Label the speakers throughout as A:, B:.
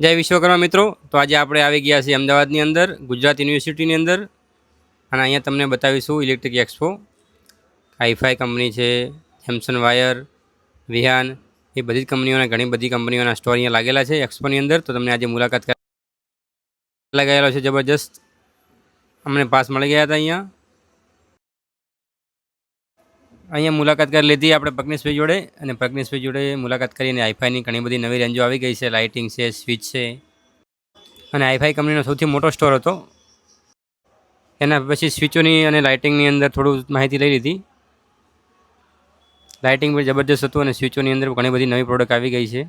A: જય વિશ્વકર્મા મિત્રો, તો આજે આપણે આવી ગયા છીએ અમદાવાદની અંદર ગુજરાત યુનિવર્સિટીની અંદર અને અહીંયા તમને બતાવીશું ઇલેક્ટ્રિક એક્સપો. હાઈફાઈ કંપની છે, જેમસન વાયર, વિહાન, એ બધી જ કંપનીઓના ઘણી બધી કંપનીઓના સ્ટોર અહીંયા લાગેલા છે એક્સપોની અંદર. તો તમને આજે મુલાકાત લગાવેલો છે જબરજસ્ત. અમને પાસ મળી ગયા હતા અહીંયા મુલાકાત કરી લીધી આપણે પ્રજ્ઞેશભાઈ જોડે, અને પ્રજ્ઞેશભાઈ જોડે મુલાકાત કરીને હાઈફાઈની ઘણી બધી નવી રેન્જો આવી ગઈ છે. લાઇટિંગ છે, સ્વિચ છે, અને હાઈફાઈ કંપનીનો સૌથી મોટો સ્ટોર હતો. એના પછી સ્વિચોની અને લાઇટિંગની અંદર થોડું માહિતી લઈ લીધી. લાઇટિંગ પણ જબરજસ્ત હતું અને સ્વિચોની અંદર ઘણી બધી નવી પ્રોડક્ટ આવી ગઈ છે.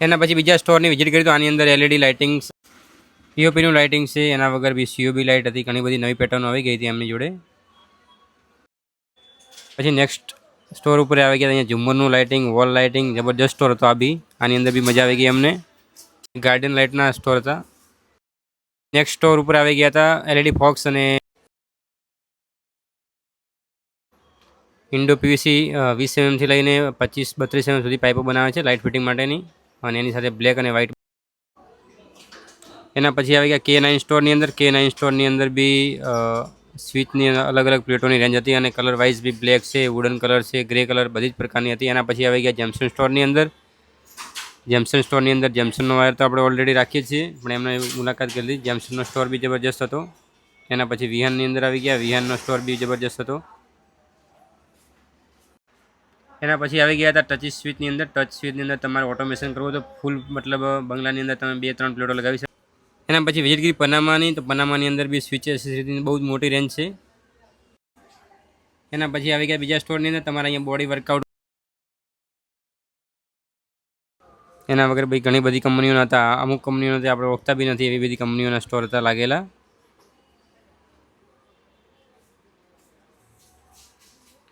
A: એના પછી બીજા સ્ટોરની વિઝિટ કરી તો આની અંદર એલઈડી લાઇટિંગ, પીઓપીનું લાઇટિંગ છે, એના વગર બી સીઓબી લાઇટ હતી. ઘણી બધી નવી પેટર્નો આવી ગઈ હતી એમની જોડે. પછી નેક્સ્ટ સ્ટોર ઉપર આવી ગયા અહીંયા ઝુમ્મરનું લાઇટિંગ, વોલ લાઇટિંગ, જબરજસ્ત સ્ટોર હતો આ બી. આની અંદર બી મજા આવી ગઈ અમને. ગાર્ડન લાઇટના સ્ટોર હતા. નેક્સ્ટ સ્ટોર ઉપર આવી ગયા હતા એલઈડી ફોક્સ અને ઇન્ડો પીવીસી 20 mm થી લઈને 25-32 mm સુધી પાઇપો બનાવે છે લાઇટ ફિટિંગ માટેની, અને એની સાથે બ્લેક અને વ્હાઇટ. એના પછી આવી ગયા K9 સ્ટોરની અંદર. K9 સ્ટોરની અંદર બી સ્વિચની અલગ અલગ પ્લેટોની રેન્જ હતી અને કલર વાઇઝ બી બ્લેક છે, વુડન કલર છે, ગ્રે કલર, બધી જ પ્રકારની હતી. એના પછી આવી ગયા જેમસન સ્ટોરની અંદર. જેમસન સ્ટોરની અંદર જેમસનનો વાયર તો આપણે ઓલરેડી રાખીએ છીએ, પણ એમને મુલાકાત કરી લીધી. જેમસનનો સ્ટોર બી જબરજસ્ત હતો. એના પછી વિહાનની અંદર આવી ગયા. વિહાનનો સ્ટોર બી જબરજસ્ત હતો. એના પછી આવી ગયા હતા ટચ સ્વિચની અંદર. ટચ સ્વિચની અંદર તમારે ઓટોમેશન કરવું તો ફૂલ મતલબ બંગલાની અંદર તમે 2-3 પ્લેટો લગાવી શકો. એના પછી વિઝિટ કરી પનામાની. તો પનામાની અંદર બી સ્વિચ એસેસરીની બહુ જ મોટી રેન્જ છે. એના પછી આવી ગયા બીજા સ્ટોરની અંદર. તમારે અહીંયા બોડી વર્કઆઉટ, એના વગર ભાઈ ઘણી બધી કંપનીઓના હતા. અમુક કંપનીઓના આપણે ઓળખતા બી નથી એવી બધી કંપનીઓના સ્ટોર હતા લાગેલા.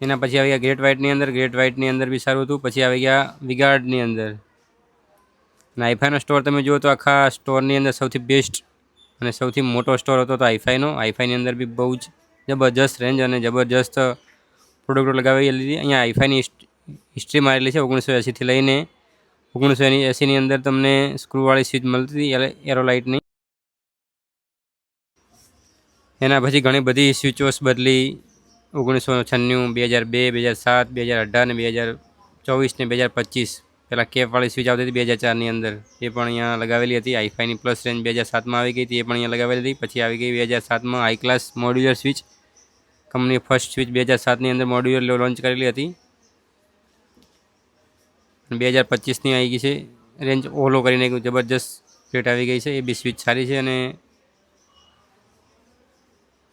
A: એના પછી આવી ગયા ગ્રેટ વ્હાઇટની અંદર. ગ્રેટ વ્હાઇટની અંદર બી સારું હતું. પછી આવી ગયા વિગાર્ડની અંદર. અને હાઈફાઈનો સ્ટોર તમે જુઓ તો આખા સ્ટોરની અંદર સૌથી બેસ્ટ અને સૌથી મોટો સ્ટોર હતો તો હાઈફાઈનો. હાઈફાઈની અંદર બી બહુ જ જબરજસ્ત રેન્જ અને જબરજસ્ત પ્રોડક્ટો લગાવી લીધી. અહીંયા હાઈફાઈની હિસ્ટ્રી મારેલી છે 1980થી લઈને 1980ની અંદર તમને સ્ક્રૂવાળી સ્વિચ મળતી હતી એરોલાઇટની. એના પછી ઘણી બધી સ્વિચોસ બદલી 1996, 2002, 2007, 2018 ને 2024 ને 2025. પહેલાં કેપવાળી સ્વિચ આવતી હતી 2004ની અંદર, એ પણ અહીંયા લગાવેલી હતી. હાઈફાઈની પ્લસ રેન્જ 2007માં આવી ગઈ હતી, એ પણ અહીંયા લગાવેલી હતી. પછી આવી ગઈ 2007માં high class modular switch. Company first switch 2007ની અંદર મોડ્યુલર લોન્ચ કરેલી હતી. 2025ની આવી ગઈ છે રેન્જ. ઓલો કરીને એક જબરજસ્ત પ્લેટ આવી ગઈ છે, એ બી સ્વિચ સારી છે. અને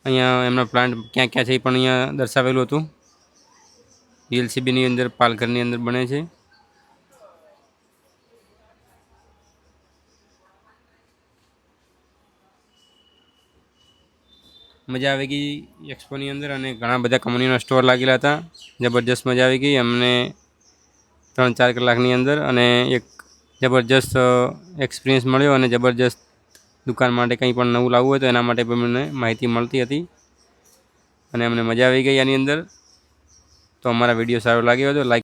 A: અહીંયા એમનો પ્લાન્ટ ક્યાં ક્યાં છે એ પણ અહીંયા દર્શાવેલું હતું. એલસીબીની અંદર પાલઘરની અંદર બને છે. મજા આવી ગઈ એક્સપોની અંદર અને ઘણા બધા કંપનીના સ્ટોર લાગેલા હતા. જબરજસ્ત મજા આવી ગઈ અમને 3-4 કલાકની અંદર, અને એક જબરજસ્ત એક્સપિરિયન્સ મળ્યો. અને જબરજસ્ત દુકાન માટે કંઈ પણ નવું લાવવું હોય તો એના માટે પણ મને માહિતી મળતી હતી અને અમને મજા આવી ગઈ આની અંદર. તો અમારા વિડીયો સારો લાગ્યો હોય તો લાઈક